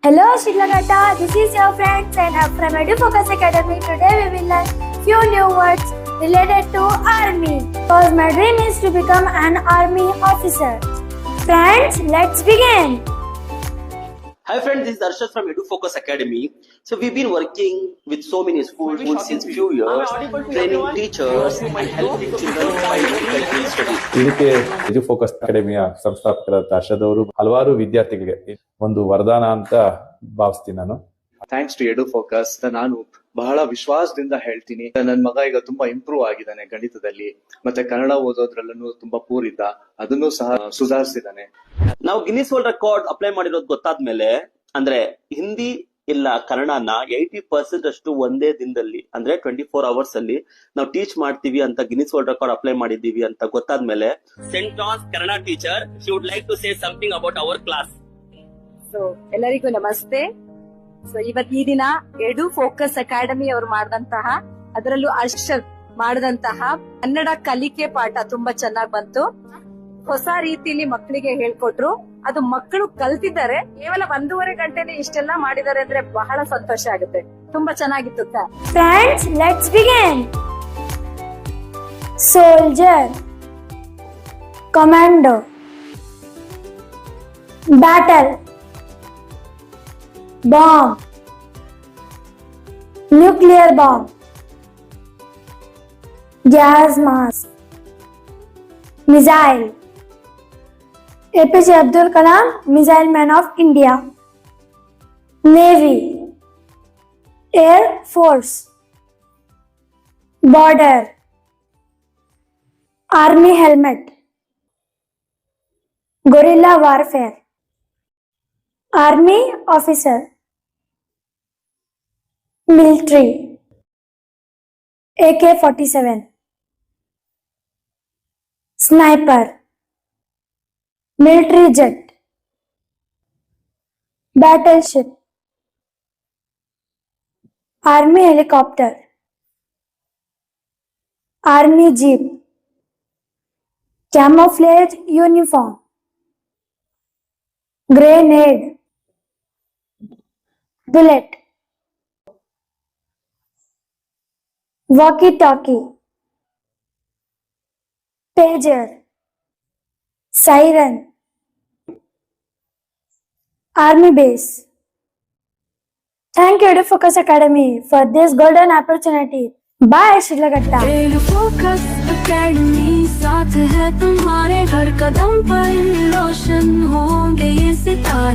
Hello Shitlagata, this is your friend Zainab from EduFocus Academy. Today we will learn few new words related to army. Because my dream is to become an army officer. Friends, let's begin. Hi friends, this is Arshad from EduFocus Academy. So we've been working with so many schools since few years, training teachers and helping children find difficult studies. ಇದಕ್ಕೆ ಎಜುಫೋಕಸ್ ಅಕಾಡೆಮಿಯ ಸಂಸ್ಥಾಪಕರಾದ ಅರ್ಷದ್ ಅವರು ಹಲವಾರು ವಿದ್ಯಾರ್ಥಿಗಳಿಗೆ ಒಂದು ವರದಾನ ಅಂತ ಭಾವಿಸ್ತೀನಿ ನಾನು. ಥ್ಯಾಂಕ್ಸ್ ಟು ಎಡುಫೋಕಸ್ ನಾನು ಬಹಳ ವಿಶ್ವಾಸದಿಂದ ಹೇಳ್ತೀನಿ, ನನ್ ಮಗ ಈಗ ತುಂಬಾ ಇಂಪ್ರೂವ್ ಆಗಿದ್ದಾನೆ ಗಣಿತದಲ್ಲಿ, ಮತ್ತೆ ಕನ್ನಡ ಓದೋದ್ರಲ್ಲೂ ತುಂಬಾ ಪೂರ್ ಇದ್ದ, ಅದನ್ನು ಸಹ ಸುಧಾರಿಸಿದ್ದಾನೆ. ನಾವು ಗಿನ್ನಿಸ್ ವರ್ಲ್ಡ್ ರೆಕಾರ್ಡ್ ಅಪ್ಲೈ ಮಾಡಿರೋದು ಗೊತ್ತಾದ್ಮೇಲೆ, ಅಂದ್ರೆ ಹಿಂದಿ ಇಲ್ಲ ಕನ್ನಡನ 80% ಅಷ್ಟು ಒಂದೇ ದಿನದಲ್ಲಿ ಅಂದ್ರೆ 24 hours ಅಲ್ಲಿ ನಾವು ಟೀಚ್ ಮಾಡ್ತೀವಿ ಅಂತ ಗಿನ್ನಿಸ್ ವರ್ಲ್ಡ್ ರೆಕಾರ್ಡ್ ಅಪ್ಲೈ ಮಾಡಿದೀವಿ ಅಂತ ಗೊತ್ತಾದ್ಮೇಲೆ, saint John's Kannada teacher she would like to say something about our class. So ಎಲ್ಲರಿಗೂ ನಮಸ್ತೆ. ಸೊ ಈ ದಿನ ಎಡುಫೋಕಸ್ ಅಕಾಡೆಮಿ ಅವರು ಮಾಡಿದಂತಹ, ಅದರಲ್ಲೂ ಅರ್ಷದ್ ಮಾಡಿದಂತಹ ಕನ್ನಡ ಕಲಿಕೆ ಪಾಠ ತುಂಬಾ ಚೆನ್ನಾಗಿ ಬಂತು. ಹೊಸ ರೀತಿಯಲ್ಲಿ ಮಕ್ಕಳಿಗೆ ಹೇಳ್ಕೊಟ್ರು, ಅದು ಮಕ್ಕಳು ಕಲ್ತಿದ್ದಾರೆ. ಕೇವಲ 1.5 ಗಂಟೆನೆ ಇಷ್ಟೆಲ್ಲ ಮಾಡಿದ್ದಾರೆ ಅಂದ್ರೆ ಬಹಳ ಸಂತೋಷ ಆಗುತ್ತೆ. ತುಂಬಾ ಚೆನ್ನಾಗಿತ್ತು. Friends, let's begin. Soldier, commando, battle, bomb, nuclear bomb, gas mask, missile. APJ Abdul Kalam, Missile Man of India. Navy, Air Force, Border, Army Helmet, Guerrilla Warfare, Army Officer, Military, AK-47, Sniper, Military Jet, Battleship, Army Helicopter, Army Jeep, Camouflage Uniform, Grenade, Bullet, Walkie-talkie, Pager, Siren, Army Base. Thank you EduFocus Academy for this golden opportunity. Bye Shitlagata. EduFocus Academy साथ है तुम्हारे, हर कदम पर रोशन होंगे ये सितारे.